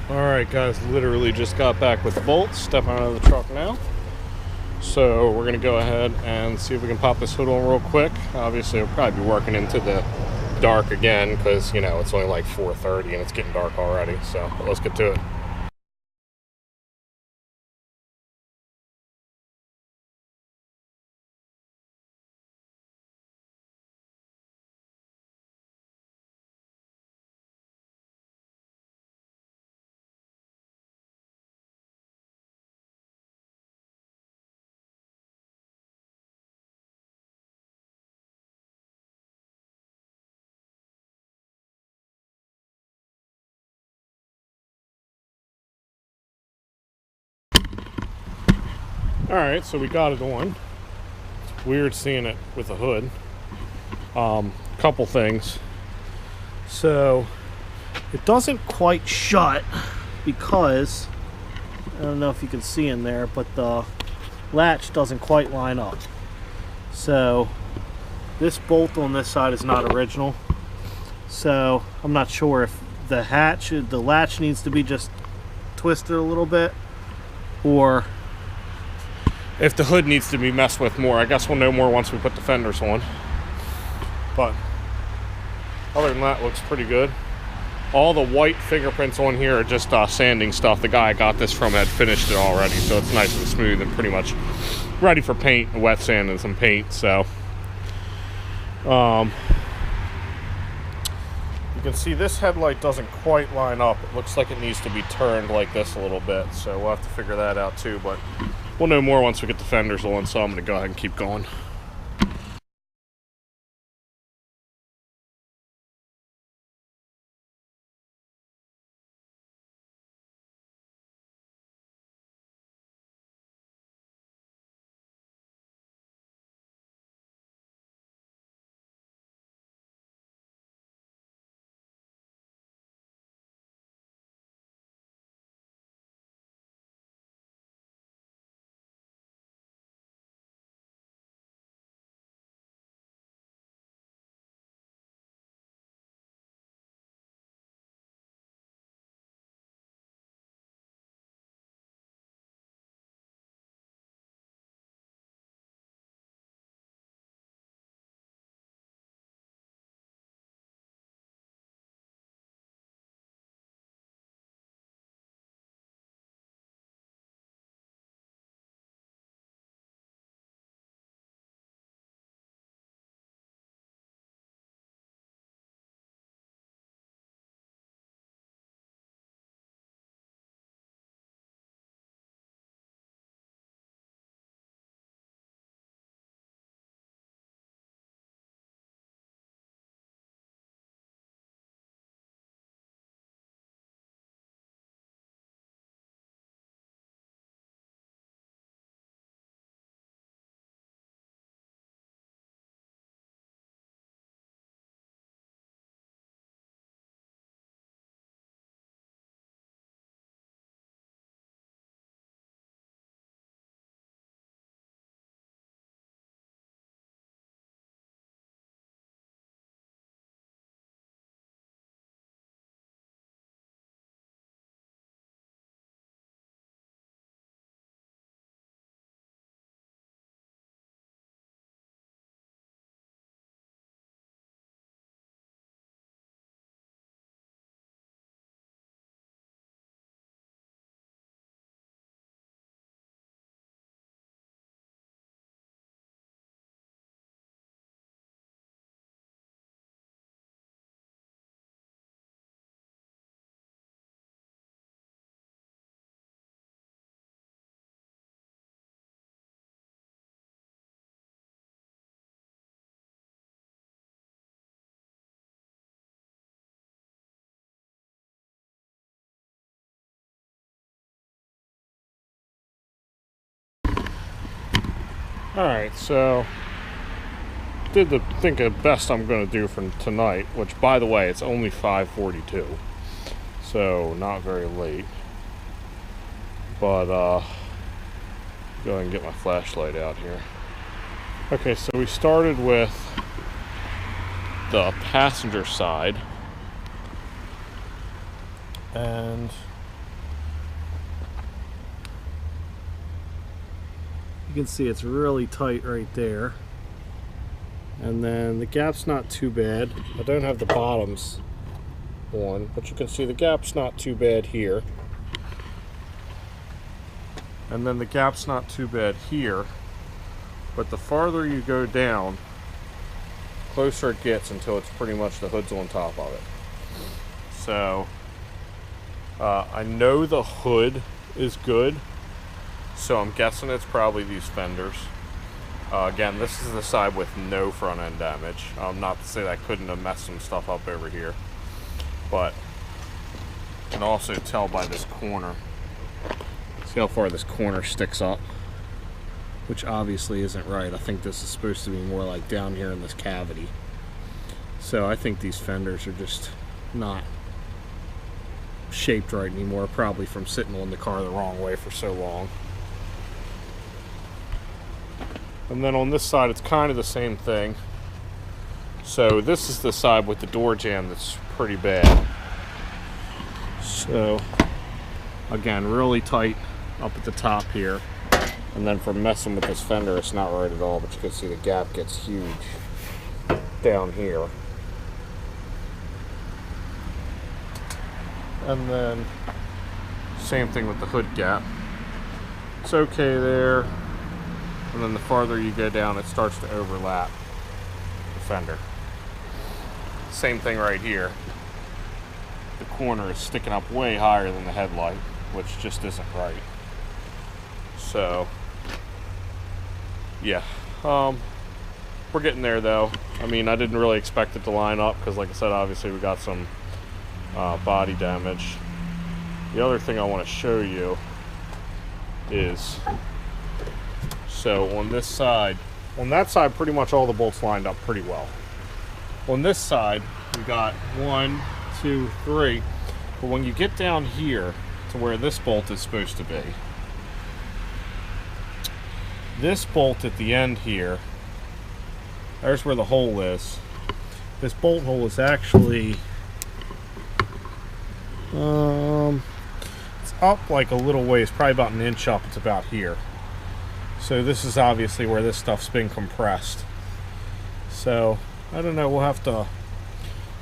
Alright guys, literally just got back with the bolts, stepping out of the truck now. So we're going to go ahead and see if we can pop this hood on real quick. Obviously we'll probably be working into the dark again because, you know, it's only like 4:30 and it's getting dark already. So let's get to it. Alright, so we got it on. It's weird seeing it with a hood. Couple things. So it doesn't quite shut because I don't know if you can see in there, but the latch doesn't quite line up. So this bolt on this side is not original. So I'm not sure if the latch needs to be just twisted a little bit, or if the hood needs to be messed with more. I guess we'll know more once we put the fenders on. But other than that, looks pretty good. All the white fingerprints on here are just sanding stuff. The guy I got this from had finished it already, so it's nice and smooth and pretty much ready for paint, wet sand and some paint. So you can see this headlight doesn't quite line up. It looks like it needs to be turned like this a little bit, so we'll have to figure that out too, but we'll know more once we get the fenders on, so I'm going to go ahead and keep going. Alright, so did the best I'm going to do for tonight, which by the way, it's only 5:42, so not very late. But go ahead and get my flashlight out here. Okay, so we started with the passenger side, and can see it's really tight right there. And then the gap's not too bad. I don't have the bottoms on, but you can see the gap's not too bad here. And then the gap's not too bad here. But the farther you go down, closer it gets until it's pretty much the hood's on top of it. So I know the hood is good, so I'm guessing it's probably these fenders. Again, this is the side with no front end damage. Not to say that I couldn't have messed some stuff up over here, but you can also tell by this corner. See how far this corner sticks up? Which obviously isn't right. I think this is supposed to be more like down here in this cavity. So I think these fenders are just not shaped right anymore, probably from sitting on the car the wrong way for so long. And then on this side, it's kind of the same thing. So this is the side with the door jamb that's pretty bad. So again, really tight up at the top here. And then from messing with this fender, it's not right at all, but you can see the gap gets huge down here. And then same thing with the hood gap. It's okay there. And then the farther you go down, it starts to overlap the fender. Same thing right here. The corner is sticking up way higher than the headlight, which just isn't right. So, yeah. We're getting there though. I mean, I didn't really expect it to line up because, like I said, obviously we got some body damage. The other thing I want to show you is, so on this side, on that side, pretty much all the bolts lined up pretty well. On this side, we got 1, 2, 3, but when you get down here to where this bolt is supposed to be, this bolt at the end here, there's where the hole is. This bolt hole is actually, it's up like a little ways, probably about an inch up. It's about here. So this is obviously where this stuff's been compressed. So I don't know, we'll have to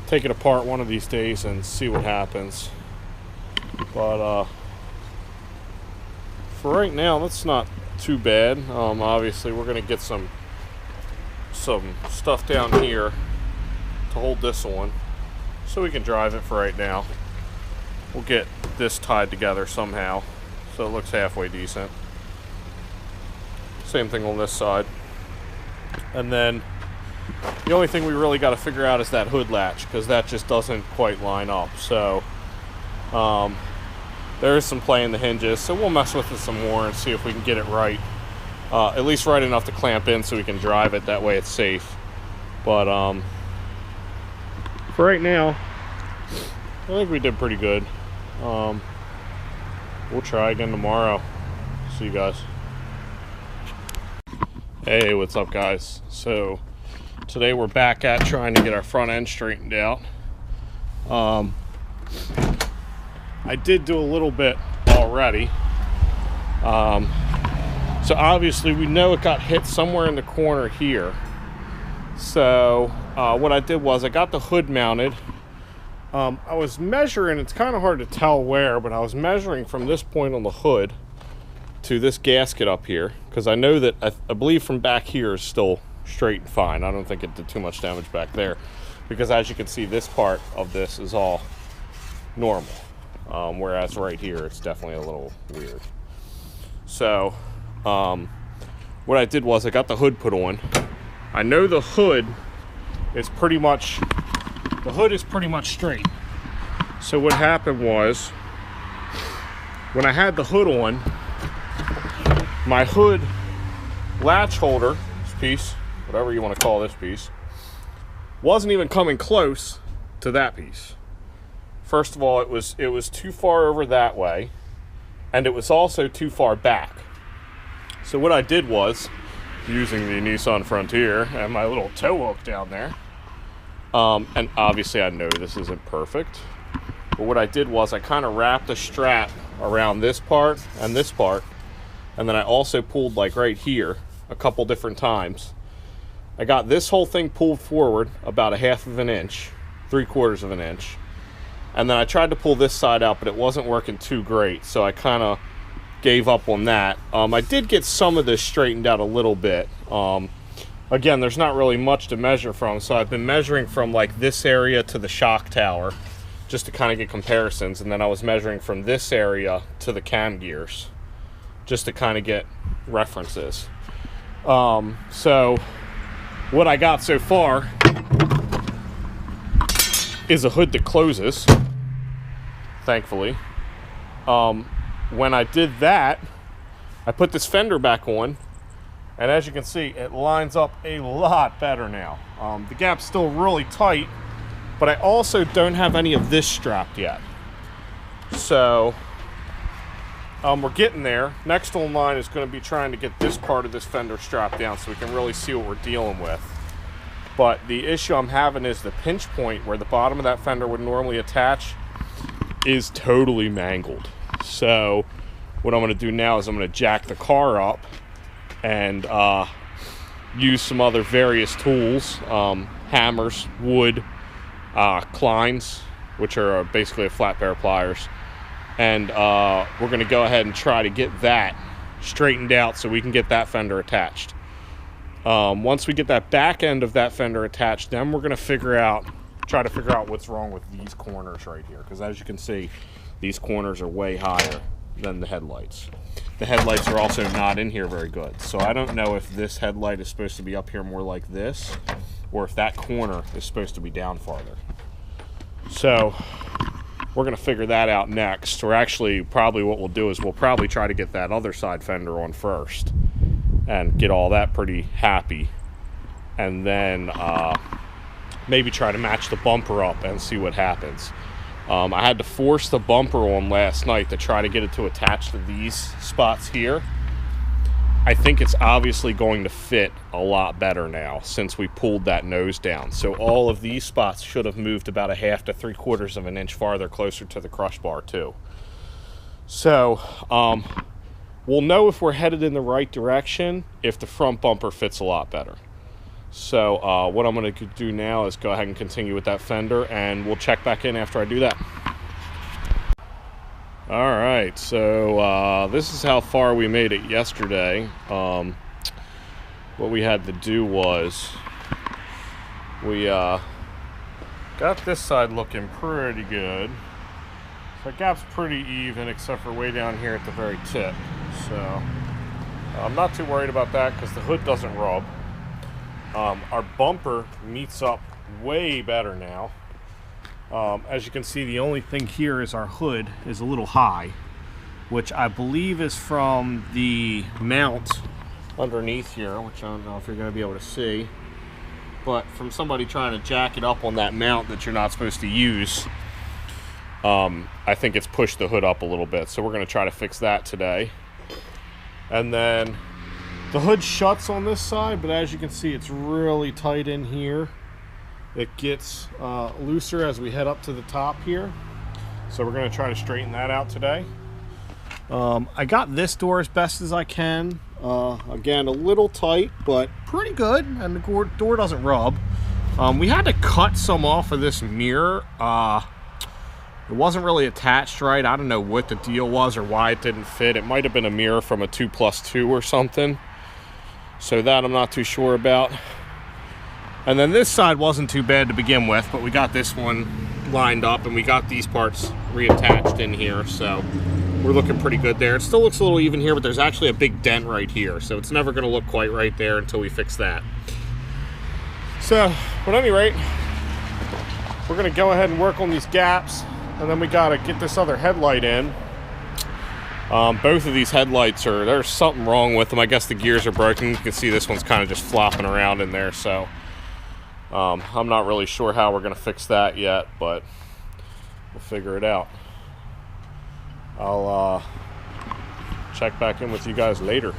take it apart one of these days and see what happens. But for right now, that's not too bad. Obviously we're gonna get some stuff down here to hold this on so we can drive it for right now. We'll get this tied together somehow so it looks halfway decent. Same thing on this side. And then the only thing we really got to figure out is that hood latch, because that just doesn't quite line up. So there is some play in the hinges, so we'll mess with it some more and see if we can get it right, at least right enough to clamp in so we can drive it. That way it's safe. But for right now, I think we did pretty good. We'll try again tomorrow. See you guys. Hey, what's up guys? So today we're back at trying to get our front end straightened out. I did do a little bit already. So obviously we know it got hit somewhere in the corner here. So what I did was I got the hood mounted. I was measuring, it's kind of hard to tell where, but I was measuring from this point on the hood to this gasket up here, because I know that I believe from back here is still straight and fine. I don't think it did too much damage back there, because as you can see, this part of this is all normal, whereas right here it's definitely a little weird. So what I did was I got the hood put on. I know the hood is pretty much straight. So what happened was, when I had the hood on, my hood latch holder, this piece, whatever you want to call this piece, wasn't even coming close to that piece. First of all, it was too far over that way, and it was also too far back. So what I did was, using the Nissan Frontier and my little tow hook down there, and obviously I know this isn't perfect, but what I did was I kind of wrapped the strap around this part and this part, And then I also pulled like right here a couple different times. I got this whole thing pulled forward about 1/2 of an inch, 3/4 of an inch. And then I tried to pull this side out, but it wasn't working too great, so I kind of gave up on that. I did get some of this straightened out a little bit. Again, there's not really much to measure from, so I've been measuring from like this area to the shock tower just to kind of get comparisons, and then I was measuring from this area to the cam gears just to kind of get references. So what I got so far is a hood that closes, thankfully. When I did that, I put this fender back on, and as you can see, it lines up a lot better now. The gap's still really tight, but I also don't have any of this strapped yet. So we're getting there. Next on line is going to be trying to get this part of this fender strapped down so we can really see what we're dealing with. But the issue I'm having is the pinch point where the bottom of that fender would normally attach is totally mangled. So what I'm going to do now is I'm going to jack the car up and use some other various tools, hammers, wood, clines, which are basically a flat pair of pliers. And we're going to go ahead and try to get that straightened out so we can get that fender attached. Once we get that back end of that fender attached, then we're going to try to figure out what's wrong with these corners right here. Because as you can see, these corners are way higher than the headlights. The headlights are also not in here very good. So I don't know if this headlight is supposed to be up here more like this, or if that corner is supposed to be down farther. So we're going to figure that out next. Or actually, probably what we'll do is we'll probably try to get that other side fender on first and get all that pretty happy, and then maybe try to match the bumper up and see what happens. I had to force the bumper on last night to try to get it to attach to these spots here. I think it's obviously going to fit a lot better now since we pulled that nose down. So all of these spots should have moved about 1/2 to 3/4 of an inch farther closer to the crush bar too. So we'll know if we're headed in the right direction if the front bumper fits a lot better. So what I'm going to do now is go ahead and continue with that fender, and we'll check back in after I do that. All right, so this is how far we made it yesterday. What we had to do was we got this side looking pretty good. So the gap's pretty even except for way down here at the very tip. So I'm not too worried about that because the hood doesn't rub. Our bumper meets up way better now. As you can see, the only thing here is our hood is a little high, which I believe is from the mount underneath here, which I don't know if you're going to be able to see, but from somebody trying to jack it up on that mount that you're not supposed to use. I think it's pushed the hood up a little bit, so we're going to try to fix that today. And then the hood shuts on this side, but as you can see, it's really tight in here. It gets looser as we head up to the top here. So we're going to try to straighten that out today. I got this door as best as I can. Again, a little tight, but pretty good, and the door doesn't rub. We had to cut some off of this mirror. It wasn't really attached right. I don't know what the deal was or why it didn't fit. It might have been a mirror from a 2+2 or something. So that I'm not too sure about. And then this side wasn't too bad to begin with, but we got this one lined up and we got these parts reattached in here, so we're looking pretty good there. It still looks a little even here, but there's actually a big dent right here, so it's never going to look quite right there until we fix that. So, at any rate, we're going to go ahead and work on these gaps, and then we got to get this other headlight in. Both of these headlights there's something wrong with them. I guess the gears are broken. You can see this one's kind of just flopping around in there, so I'm not really sure how we're going to fix that yet, but we'll figure it out. I'll check back in with you guys later.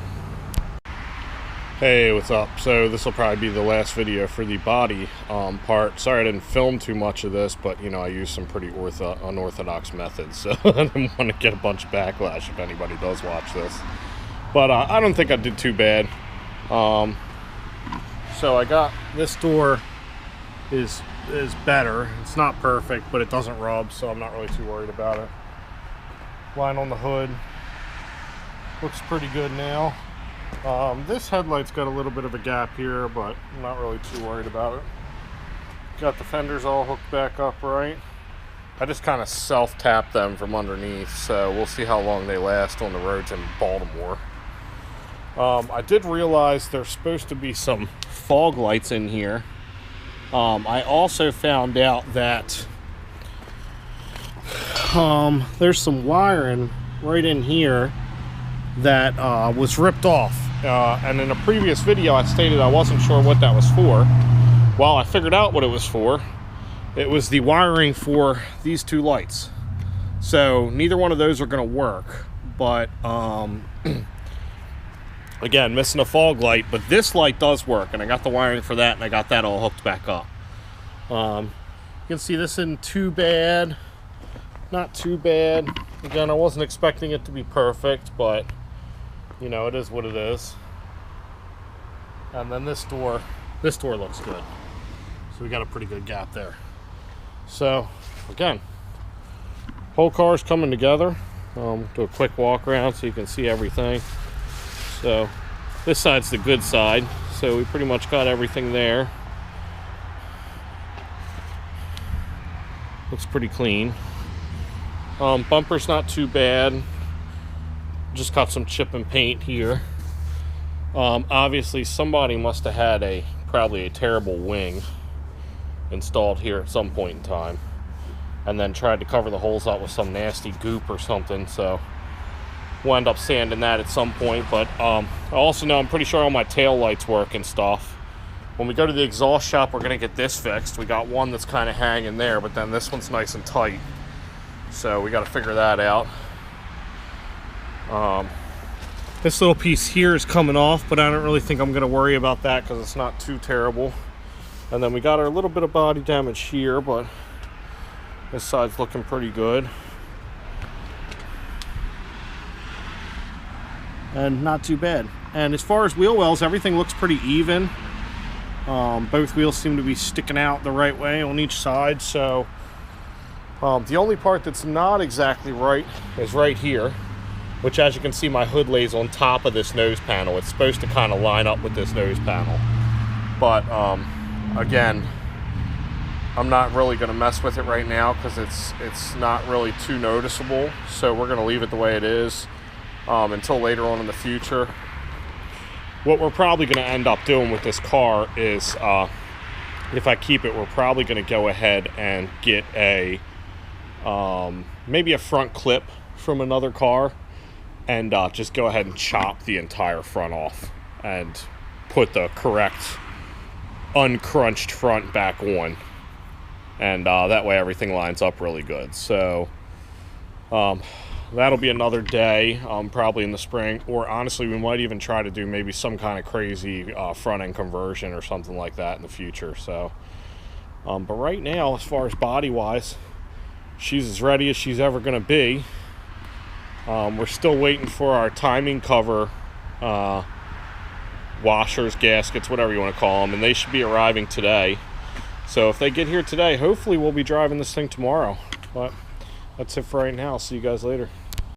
Hey, what's up? So this will probably be the last video for the body part. Sorry I didn't film too much of this, but you know, I used some pretty unorthodox methods, so I didn't want to get a bunch of backlash if anybody does watch this. But I don't think I did too bad. So I got this door is better. It's not perfect, but it doesn't rub, so I'm not really too worried about it. Line on the hood looks pretty good now. This headlight's got a little bit of a gap here, but I'm not really too worried about it. Got the fenders all hooked back up right. I just kind of self-tap them from underneath, so we'll see how long they last on the roads in Baltimore. I did realize there's supposed to be some fog lights in here. I also found out that there's some wiring right in here that was ripped off. And in a previous video I stated I wasn't sure what that was for. Well, I figured out what it was for. It was the wiring for these two lights. So neither one of those are going to work. But again, missing a fog light, but this light does work, and I got the wiring for that, and I got that all hooked back up. You can see this isn't too bad. Not too bad. Again, I wasn't expecting it to be perfect, but you know, it is what it is. And then this door looks good. So we got a pretty good gap there. So again, whole car's coming together. Do a quick walk around so you can see everything. So this side's the good side, so we pretty much got everything there. Looks pretty clean. Bumper's not too bad. Just got some chip and paint here. Obviously somebody must have had probably a terrible wing installed here at some point in time, and then tried to cover the holes up with some nasty goop or something, so we'll end up sanding that at some point. But I also know, I'm pretty sure all my tail lights work and stuff. When we go to the exhaust shop, we're gonna get this fixed. We got one that's kind of hanging there, but then this one's nice and tight, so we got to figure that out. This little piece here is coming off, but I don't really think I'm gonna worry about that because it's not too terrible. And then we got our little bit of body damage here, but this side's looking pretty good. And not too bad. And as far as wheel wells, everything looks pretty even. Both wheels seem to be sticking out the right way on each side. So the only part that's not exactly right is right here, which, as you can see, my hood lays on top of this nose panel. It's supposed to kind of line up with this nose panel. But again, I'm not really going to mess with it right now because it's not really too noticeable. So we're going to leave it the way it is until later on in the future. What we're probably going to end up doing with this car is, if I keep it, we're probably going to go ahead and get maybe a front clip from another car, and just go ahead and chop the entire front off and put the correct uncrunched front back on, and that way everything lines up really good. So that'll be another day, probably in the spring, or honestly we might even try to do maybe some kind of crazy front end conversion or something like that in the future. So but right now, as far as body wise, she's as ready as she's ever going to be. We're still waiting for our timing cover washers, gaskets, whatever you want to call them, and they should be arriving today. So if they get here today, hopefully we'll be driving this thing tomorrow. But that's it for right now. See you guys later.